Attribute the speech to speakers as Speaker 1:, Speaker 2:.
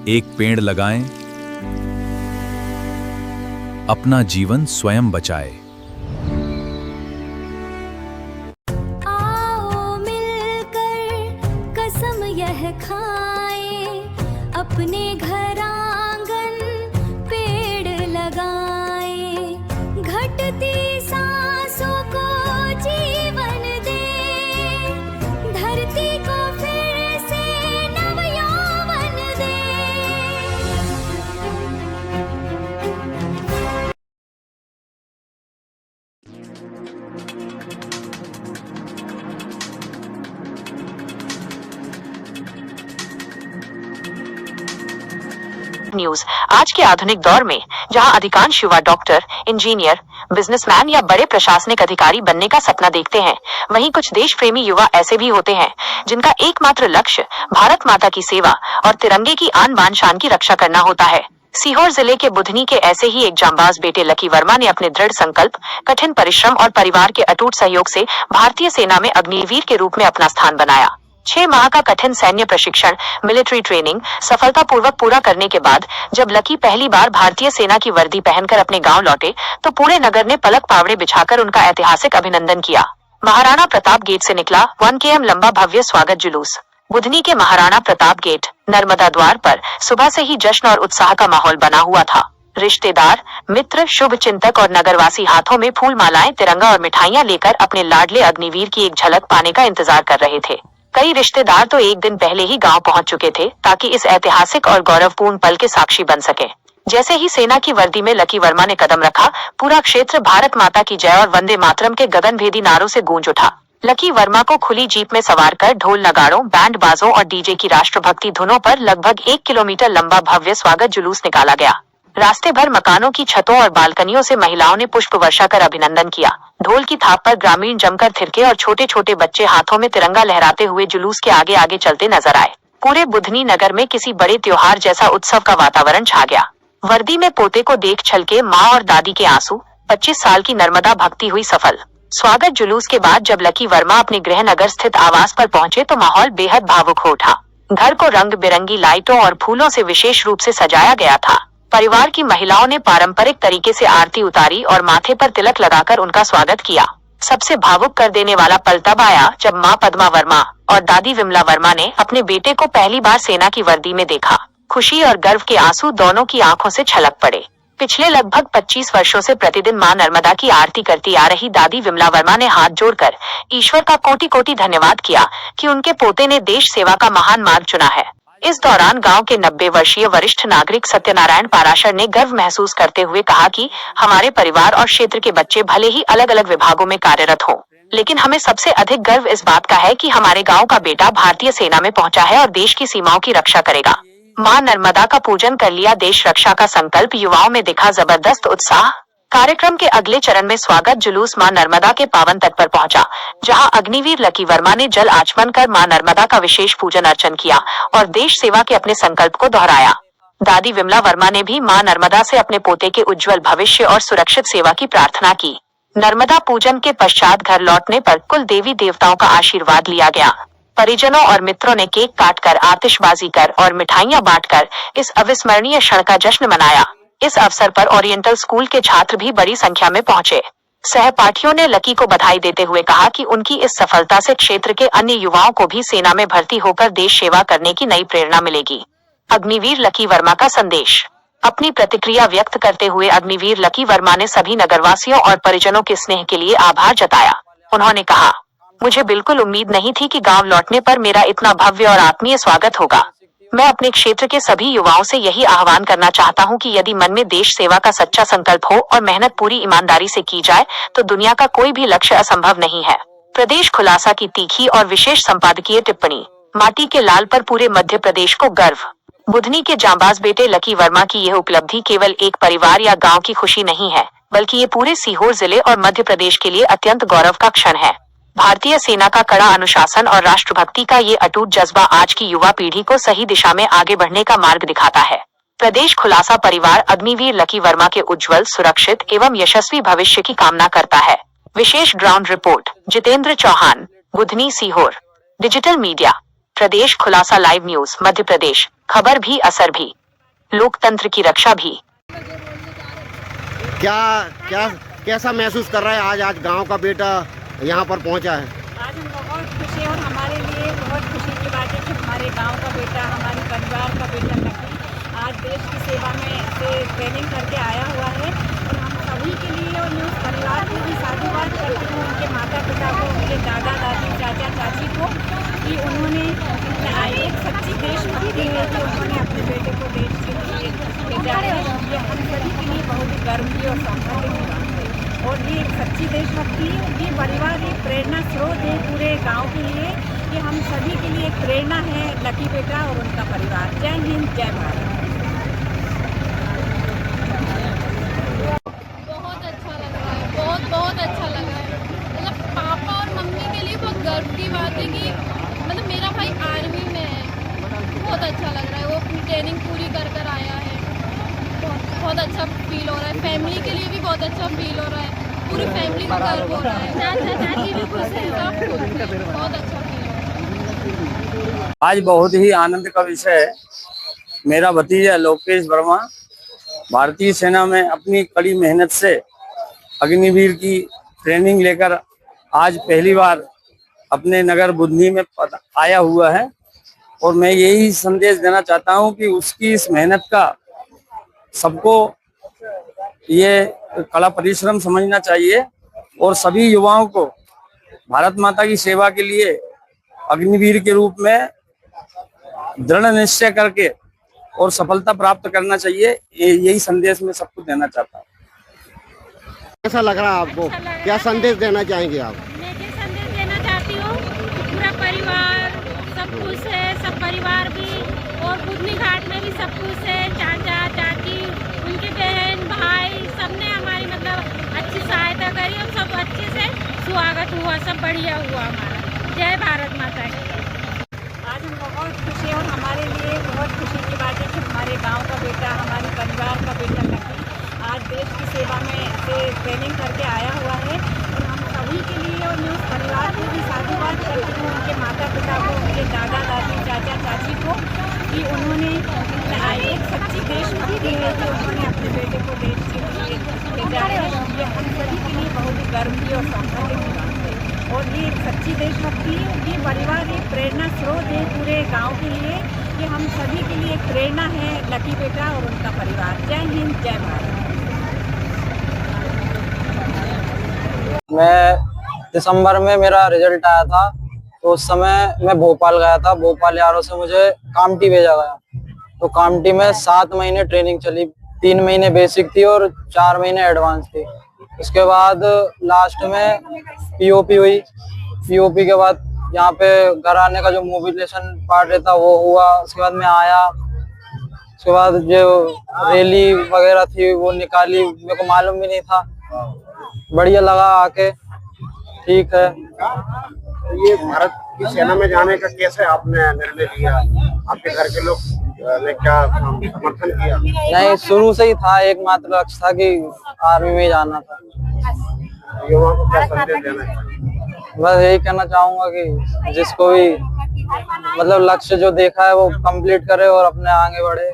Speaker 1: एक पेड़ लगाएं, अपना जीवन स्वयं बचाए।
Speaker 2: आओ मिलकर कसम यह खाएं, अपने घर आंगन पेड़ लगाएं, घटती सांसों को जीवन दें, धरती को फिर से नवयौवन दें।
Speaker 3: न्यूज। आज के आधुनिक दौर में जहां अधिकांश युवा डॉक्टर, इंजीनियर, बिजनेसमैन या बड़े प्रशासनिक अधिकारी बनने का सपना देखते हैं, वहीं कुछ देश प्रेमी युवा ऐसे भी होते हैं जिनका एकमात्र लक्ष्य भारत माता की सेवा और तिरंगे की आन बान शान की रक्षा करना होता है। सीहोर जिले के बुधनी के ऐसे ही एक जांबाज बेटे लकी वर्मा ने अपने दृढ़ संकल्प, कठिन परिश्रम और परिवार के अटूट सहयोग से भारतीय सेना में अग्निवीर के रूप में अपना स्थान बनाया। 6 माह का कठिन सैन्य प्रशिक्षण, मिलिट्री ट्रेनिंग सफलतापूर्वक पूरा करने के बाद जब लकी पहली बार भारतीय सेना की वर्दी पहनकर अपने गांव लौटे तो पूरे नगर ने पलक पावड़े बिछाकर उनका ऐतिहासिक अभिनंदन किया। महाराणा प्रताप गेट से निकला 1 km लंबा भव्य स्वागत जुलूस। बुधनी के महाराणा प्रताप गेट, नर्मदा द्वार पर सुबह से ही जश्न और उत्साह का माहौल बना हुआ था। रिश्तेदार, मित्र, शुभ चिंतक और नगरवासी हाथों में फूल मालाएं, तिरंगा और मिठाइयां लेकर अपने लाडले अग्निवीर की एक झलक पाने का इंतजार कर रहे थे। कई रिश्तेदार तो एक दिन पहले ही गांव पहुंच चुके थे ताकि इस ऐतिहासिक और गौरवपूर्ण पल के साक्षी बन सके। जैसे ही सेना की वर्दी में लकी वर्मा ने कदम रखा, पूरा क्षेत्र भारत माता की जय और वंदे मातरम के गगनभेदी नारों से गूंज उठा। लकी वर्मा को खुली जीप में सवार कर ढोल नगाड़ों, बैंड बाजों और डीजे की राष्ट्रभक्ति धुनों पर लगभग 1 किलोमीटर लंबा भव्य स्वागत जुलूस निकाला गया। रास्ते भर मकानों की छतों और बालकनियों से महिलाओं ने पुष्प वर्षा कर अभिनंदन किया। ढोल की थाप पर ग्रामीण जमकर थिरके और छोटे छोटे बच्चे हाथों में तिरंगा लहराते हुए जुलूस के आगे आगे चलते नजर आए। पूरे बुधनी नगर में किसी बड़े त्योहार जैसा उत्सव का वातावरण छा गया। वर्दी में पोते को देख छलके माँ और दादी के आंसू, 25 साल की नर्मदा भक्ति हुई सफल। स्वागत जुलूस के बाद जब लकी वर्मा अपने गृह नगर स्थित आवास पर पहुंचे तो माहौल बेहद भावुक हो उठा। घर को रंग बिरंगी लाइटों और फूलों से विशेष रूप से सजाया गया था। परिवार की महिलाओं ने पारंपरिक तरीके से आरती उतारी और माथे पर तिलक लगाकर उनका स्वागत किया। सबसे भावुक कर देने वाला पल तब आया जब माँ पद्मा वर्मा और दादी विमला वर्मा ने अपने बेटे को पहली बार सेना की वर्दी में देखा। खुशी और गर्व के आंसू दोनों की आंखों से छलक पड़े। पिछले लगभग 25 वर्षों से प्रतिदिन मां नर्मदा की आरती करती आ रही दादी विमला वर्मा ने हाथ जोड़कर ईश्वर का कोटि कोटि धन्यवाद किया कि उनके पोते ने देश सेवा का महान मार्ग चुना है। इस दौरान गांव के 90 वर्षीय वरिष्ठ नागरिक सत्यनारायण पाराशर ने गर्व महसूस करते हुए कहा कि हमारे परिवार और क्षेत्र के बच्चे भले ही अलग अलग विभागों में कार्यरत हों, लेकिन हमें सबसे अधिक गर्व इस बात का है कि हमारे गांव का बेटा भारतीय सेना में पहुंचा है और देश की सीमाओं की रक्षा करेगा। मां नर्मदा का पूजन कर लिया देश रक्षा का संकल्प, युवाओं में दिखा जबरदस्त उत्साह। कार्यक्रम के अगले चरण में स्वागत जुलूस मां नर्मदा के पावन तट पर पहुंचा, जहां अग्निवीर लकी वर्मा ने जल आचमन कर मां नर्मदा का विशेष पूजन अर्चन किया और देश सेवा के अपने संकल्प को दोहराया। दादी विमला वर्मा ने भी मां नर्मदा से अपने पोते के उज्जवल भविष्य और सुरक्षित सेवा की प्रार्थना की। नर्मदा पूजन के पश्चात घर लौटने पर कुल देवी देवताओं का आशीर्वाद लिया गया। परिजनों और मित्रों ने केक काटकर, आतिशबाजी कर और मिठाइयां बांटकर इस अविस्मरणीय क्षण का जश्न मनाया। इस अवसर पर ओरिएंटल स्कूल के छात्र भी बड़ी संख्या में पहुंचे। सहपाठियों ने लकी को बधाई देते हुए कहा कि उनकी इस सफलता से क्षेत्र के अन्य युवाओं को भी सेना में भर्ती होकर देश सेवा करने की नई प्रेरणा मिलेगी। अग्निवीर लकी वर्मा का संदेश। अपनी प्रतिक्रिया व्यक्त करते हुए अग्निवीर लकी वर्मा ने सभी नगरवासियों और परिजनों के स्नेह के लिए आभार जताया। उन्होंने कहा, मुझे बिल्कुल उम्मीद नहीं थी कि गांव लौटने पर मेरा इतना भव्य और आत्मीय स्वागत होगा। मैं अपने क्षेत्र के सभी युवाओं से यही आह्वान करना चाहता हूं कि यदि मन में देश सेवा का सच्चा संकल्प हो और मेहनत पूरी ईमानदारी से की जाए तो दुनिया का कोई भी लक्ष्य असंभव नहीं है। प्रदेश खुलासा की तीखी और विशेष संपादकीय टिप्पणी। माटी के लाल पर पूरे मध्य प्रदेश को गर्व। बुधनी के जांबाज बेटे लकी वर्मा की यह उपलब्धि केवल एक परिवार या गाँव की खुशी नहीं है, बल्कि ये पूरे सीहोर जिले और मध्य प्रदेश के लिए अत्यंत गौरव का क्षण है। भारतीय सेना का कड़ा अनुशासन और राष्ट्रभक्ति का ये अटूट जज्बा आज की युवा पीढ़ी को सही दिशा में आगे बढ़ने का मार्ग दिखाता है। प्रदेश खुलासा परिवार अग्निवीर लकी वर्मा के उज्जवल, सुरक्षित एवं यशस्वी भविष्य की कामना करता है। विशेष ground report, Jitendra Chauhan, Budhni Sehore. Digital media, Pradesh Khulasa live news, Madhya Pradesh. खबर भी, असर भी, लोकतंत्र की रक्षा भी।
Speaker 4: क्या क्या कैसा महसूस कर रहा है आज गांव का बेटा यहाँ पर पहुँचा है?
Speaker 5: आज हम बहुत खुश हैं और हमारे लिए बहुत खुशी की बात है कि हमारे गांव का बेटा, हमारे परिवार का बेटा लकी आज देश की सेवा में से ट्रेनिंग करके आया हुआ है। और हम सभी के लिए और मैं उस परिवार को भी साधुवाद करती हूँ, उनके माता पिता को, उनके दादा दादी, चाचा चाची को, कि उन्होंने एक सच्ची देशभक्ति है कि उन्होंने अपने बेटे को देश के लिए भेजा है। ये हम सभी के लिए बहुत ही गर्व की और सौभाग्य की बात है। और ये एक सच्ची देशभक्ति है। ये परिवार एक प्रेरणा स्रोत है पूरे गांव के लिए। ये हम सभी के लिए एक प्रेरणा है, लकी बेटा और उनका परिवार। जय हिंद, जय भारत।
Speaker 6: बहुत अच्छा लग रहा है, बहुत अच्छा लग रहा है। मतलब पापा और मम्मी के लिए बहुत गर्व की बात है कि मतलब मेरा भाई आर्मी में है। बहुत अच्छा लग रहा है, वो अपनी ट्रेनिंग पूरी कर आया है। बहुत अच्छा फील हो रहा है। फैमिली के लिए भी बहुत अच्छा फील हो रहा है। पूरी फैमिली को गर्व हो रहा है। चाचा चाची भी खुश हैं, सब खुश हैं। बहुत अच्छा फील हो रहा है।
Speaker 7: आज बहुत ही आनंद का विषय है। मेरा भतीजा लोकेश वर्मा भारतीय सेना में अपनी कड़ी मेहनत से अग्निवीर की ट्रेनिंग लेकर आज पहली बार अपने नगर बुधनी में आया हुआ है। और मैं यही संदेश देना चाहता हूं कि उसकी इस मेहनत का सबको ये कड़ा परिश्रम समझना चाहिए और सभी युवाओं को भारत माता की सेवा के लिए अग्निवीर के रूप में दृढ़ निश्चय करके और सफलता प्राप्त करना चाहिए। यही संदेश मैं सबको देना चाहता हूँ।
Speaker 4: कैसा लग रहा है आपको? क्या संदेश देना चाहेंगे आप?
Speaker 8: मैं ये संदेश देना चाहती हूँ कि पूरा परिवार सब खुश है, सब परिवार भी, और बुधनी घाट में भी सब खुश है। चाचा चाची, उनके बहन भाई, सबने हमारी मतलब अच्छी सहायता करी और सब अच्छे से स्वागत हुआ, सब बढ़िया हुआ हमारा। जय भारत माता की।
Speaker 5: आज हम बहुत खुश हैं और हमारे लिए बहुत खुशी की बात है कि हमारे गांव का बेटा, हमारे परिवार का बेटा लकी आज देश की सेवा में से ट्रेनिंग करके आया हुआ है। और हम सभी के लिए और मैं उस परिवार को भी साधुवाद करती हूँ, उनके माता पिता को, उनके दादा दादी, चाचा चाची को, कि उन्होंने एक सच्ची देशभक्ति है कि उन्होंने अपने बेटे को देश के लिए भेजा है। ये हम सभी के लिए बहुत ही गर्व की और सौभाग्य की बात है। और ये एक सच्ची देशभक्ति है। ये परिवार एक प्रेरणा स्रोत है पूरे गांव के लिए। ये हम सभी के लिए एक प्रेरणा है, लकी बेटा और उनका परिवार। जय हिंद, जय भारत।
Speaker 7: मैं दिसंबर में मेरा रिजल्ट आया था, तो उस समय मैं भोपाल गया था। भोपाल यारों से मुझे कामटी भेजा गया। तो कामटी में 7 महीने ट्रेनिंग चली। 3 महीने बेसिक थी और 4 महीने एडवांस थी। उसके बाद लास्ट में पीओपी हुई। पीओपी के बाद यहाँ पे घर आने का जो मोबिलाइजेशन पार्ट रहता वो हुआ। उसके बाद मैं आया। उसके बाद जो रैली वगैरह थी वो निकाली, मेरे को मालूम भी नहीं था। बढ़िया लगा आके। ठीक है।
Speaker 4: ये भारत की सेना में जाने का कैसे आपने निर्णय लिया? आपके घर के लोग ने क्या समर्थन किया?
Speaker 7: नहीं, शुरू से ही था, एकमात्र लक्ष्य था कि आर्मी में जाना था।
Speaker 4: युवाओं को क्या संदेश देना चाहिए?
Speaker 7: बस यही कहना चाहूंगा कि जिसको भी मतलब लक्ष्य जो देखा है वो कंप्लीट करे और अपने आगे बढ़े।